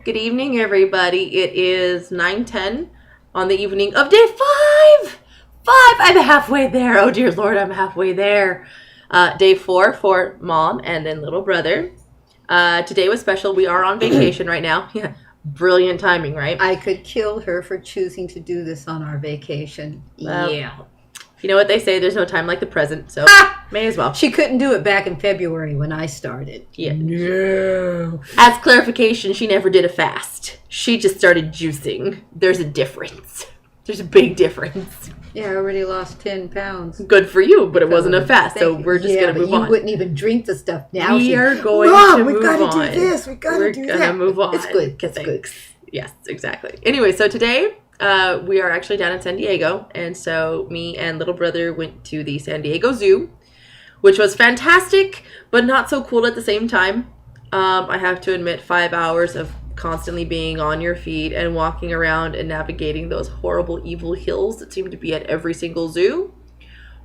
Good evening, everybody. It is 9:10 on the evening of day 5. I'm halfway there. Oh, dear Lord, I'm halfway there. Day 4 for mom and then little brother. Today was special. We are on vacation right now. Yeah, brilliant timing, right? I could kill her for choosing to do this on our vacation. Yeah. You know what they say, there's no time like the present, so may as well. She couldn't do it back in February when I started. Yeah. No. As clarification, she never did a fast. She just started juicing. There's a difference. There's a big difference. Yeah, I already lost 10 pounds. Good for you, but it wasn't a fast, so we're just going to move on. You wouldn't even drink the stuff now. We are going to move on. We've got to do this. We've got to do that. We're going to move on. It's good. It's good. Yes, exactly. Anyway, so today we are actually down in San Diego, and so me and little brother went to the San Diego Zoo, which was fantastic, but not so cool at the same time. I have to admit, 5 hours of constantly being on your feet and walking around and navigating those horrible, evil hills that seem to be at every single zoo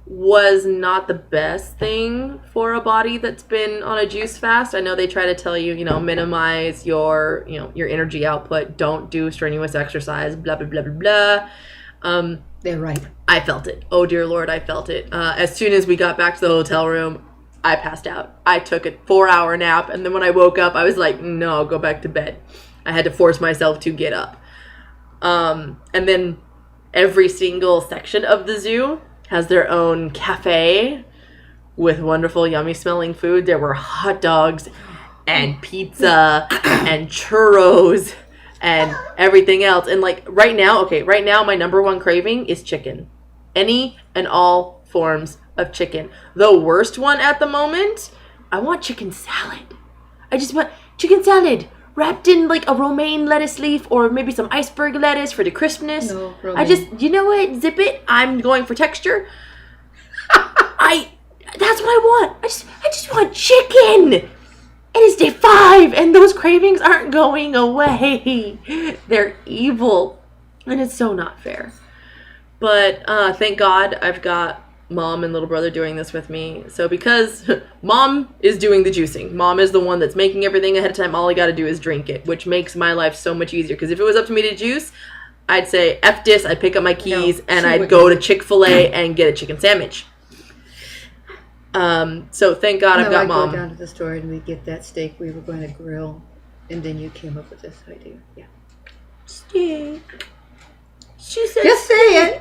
was not the best thing for a body that's been on a juice fast. I know they try to tell you, minimize your, your energy output. Don't do strenuous exercise, blah, blah, blah, blah, blah. They're right. I felt it. Oh, dear Lord, I felt it. As soon as we got back to the hotel room, I passed out. I took a 4-hour nap, and then when I woke up, I was like, no, go back to bed. I had to force myself to get up. And then every single section of the zoo has their own cafe with wonderful, yummy smelling food. There were hot dogs and pizza and churros and everything else. And right now, my number one craving is chicken. Any and all forms of chicken. The worst one at the moment, I want chicken salad. I just want chicken salad wrapped in a romaine lettuce leaf or maybe some iceberg lettuce for the crispness. No, romaine. Zip it. I'm going for texture. That's what I want. I just want chicken. It is day 5 and those cravings aren't going away. They're evil. And it's so not fair. But thank God I've got mom and little brother doing this with me. So because mom is doing the juicing, mom is the one that's making everything ahead of time, all I got to do is drink it, which makes my life so much easier. Because if it was up to me to juice, I'd say F this, I'd pick up my keys and I'd go to Chick-fil-A and get a chicken sandwich. So thank God I've got mom. I'd go down to the store and we'd get that steak we were going to grill, and then you came up with this idea. Yeah. Steak. She said, just saying.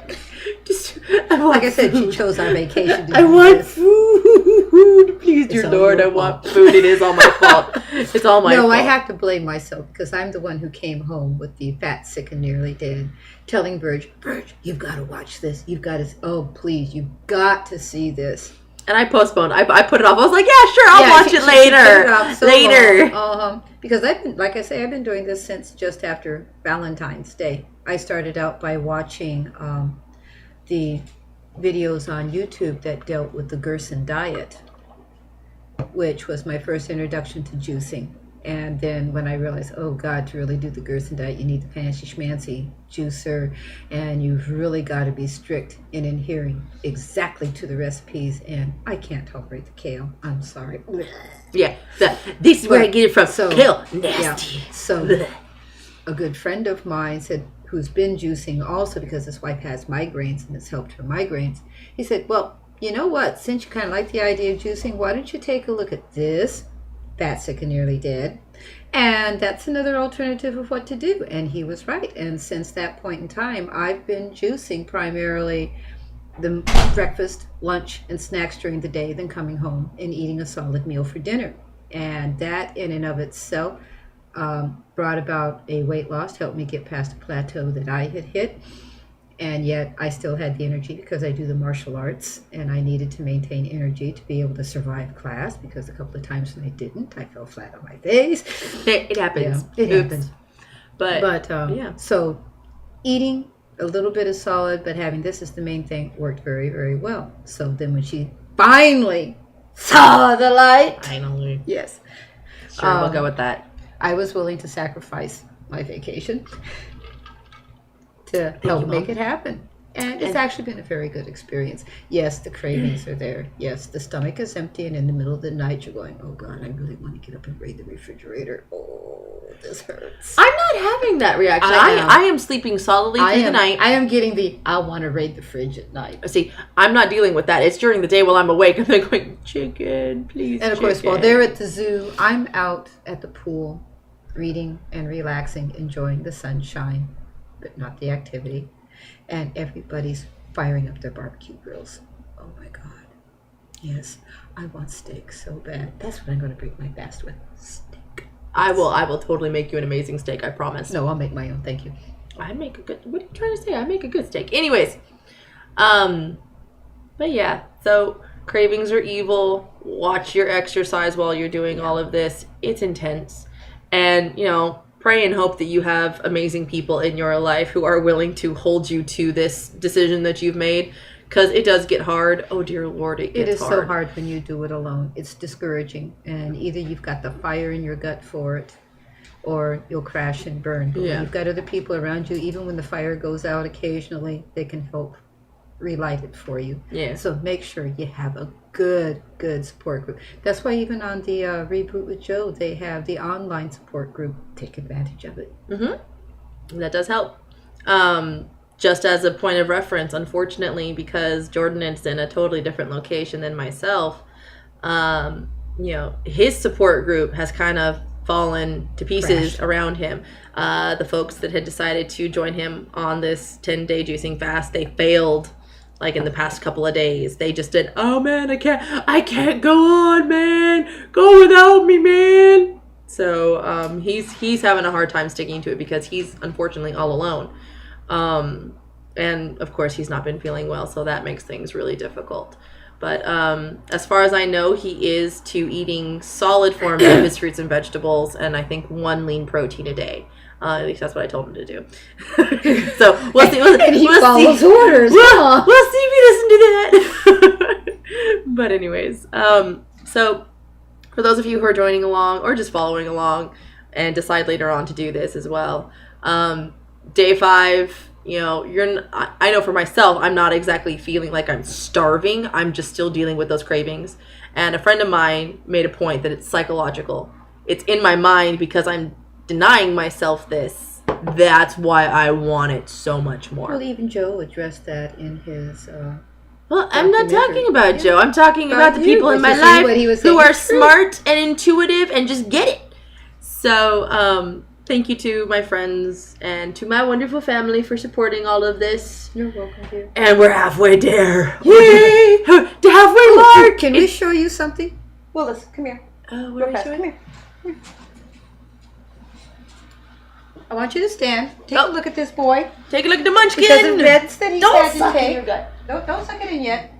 Like I said, she chose our vacation to I want food. Please, dear Lord, I want food. It is all my fault. It's all my fault. No, I have to blame myself because I'm the one who came home with the fat, sick, and nearly dead, telling Burge, you've got to watch this. You've got to, please, you've got to see this. And I postponed. I put it off. I was like, yeah, sure, I'll watch it later. Because I've been doing this since just after Valentine's Day. I started out by watching the videos on YouTube that dealt with the Gerson diet, which was my first introduction to juicing. And then when I realized, oh God, to really do the Gerson diet, you need the fancy schmancy juicer, and you've really got to be strict in adhering exactly to the recipes. And I can't tolerate the kale. I'm sorry. Yeah, this is where I get it from. Kale, nasty. Yeah, so a good friend of mine said, who's been juicing also because his wife has migraines and it's helped her migraines. He said, well, you know what? Since you kind of like the idea of juicing, why don't you take a look at this? Fat, sick, and nearly dead. And that's another alternative of what to do. And he was right. And since that point in time, I've been juicing primarily the breakfast, lunch, and snacks during the day, then coming home and eating a solid meal for dinner. And that in and of itself brought about a weight loss, helped me get past a plateau that I had hit. And yet I still had the energy because I do the martial arts, and I needed to maintain energy to be able to survive class, because a couple of times when I didn't, I fell flat on my face. It happens. Yeah, it happens. But so eating a little bit of solid, but having this as the main thing worked very, very well. So then when she finally saw the light. Finally. Yes. Sure, we'll go with that. I was willing to sacrifice my vacation to help make it happen. And it's actually been a very good experience. Yes, the cravings are there. Yes, the stomach is empty, and in the middle of the night, you're going, oh, God, I really want to get up and raid the refrigerator. Oh, this hurts. I'm not having that reaction. I am sleeping solidly through the night. I am getting I want to raid the fridge at night. See, I'm not dealing with that. It's during the day while I'm awake. I'm like going, chicken, please, And, of course, while they're at the zoo, I'm out at the pool reading and relaxing, enjoying the sunshine, but not the activity. And everybody's firing up their barbecue grills. Oh my God. Yes, I want steak so bad. That's what I'm going to break my fast with. Steak. I will totally make you an amazing steak, I promise. No, I'll make my own, thank you. I make a good, what are you trying to say? I make a good steak. Anyways, but yeah, so cravings are evil. Watch your exercise while you're doing all of this. It's intense. And, pray and hope that you have amazing people in your life who are willing to hold you to this decision that you've made, because it does get hard. Oh, dear Lord, it gets hard. It is so hard when you do it alone. It's discouraging, and either you've got the fire in your gut for it, or you'll crash and burn. But when you've got other people around you, even when the fire goes out occasionally, they can help relight it for you. Yeah. So make sure you have a good support group. That's why even on the Reboot with Joe, they have the online support group. Take advantage of it. Mm-hmm. That does help. Just as a point of reference, unfortunately, because Jordan is in a totally different location than myself, his support group has kind of fallen to pieces around him. The folks that had decided to join him on this 10-day juicing fast, they failed. Like in the past couple of days, they just did, oh man, I can't go on, man. Go without me, man. So he's having a hard time sticking to it because he's unfortunately all alone. And of course he's not been feeling well, so that makes things really difficult. But as far as I know, he is to eating solid forms of his fruits and vegetables, and I think 1 lean protein a day. At least that's what I told him to do. So we'll see. And he follows orders. We'll see if he listens to that. But anyways, so for those of you who are joining along or just following along and decide later on to do this as well, day 5, I know for myself, I'm not exactly feeling like I'm starving. I'm just still dealing with those cravings. And a friend of mine made a point that it's psychological. It's in my mind because I'm denying myself this. That's why I want it so much more. Well, even Joe addressed that in his well, I'm not talking about Joe. I'm talking about the people in my life who are smart and intuitive and just get it. So thank you to my friends and to my wonderful family for supporting all of this. You're welcome, dear. And we're halfway there. Yay! The halfway mark! Can we show you something? Willis, come here. What are you showing? Come here. I want you to stand. Take a look at this boy. Take a look at the Munchkin. Because of meds that he's had to take. In your gut. Don't suck it in yet.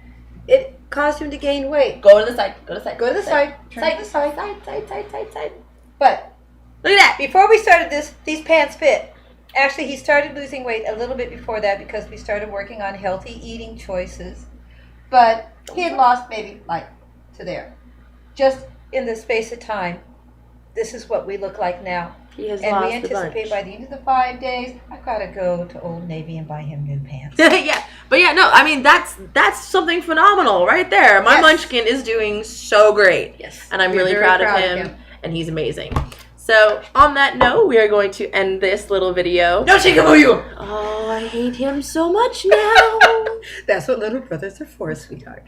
It caused him to gain weight. Go to the side. Go to the side. Go to the side. Turn to the side. Side. But look at that. Before we started this, these pants fit. Actually, he started losing weight a little bit before that because we started working on healthy eating choices. But he had lost maybe to there. Just in the space of time, this is what we look like now. He has and lost we anticipate by the end of the 5 days, I've got to go to Old Navy and buy him new pants. Yeah, but no, I mean that's something phenomenal right there. My Munchkin is doing so great. Yes, and I'm really proud of him, and he's amazing. So on that note, we are going to end this little video. No Shikabuyu! Oh, I hate him so much now. That's what little brothers are for, sweetheart.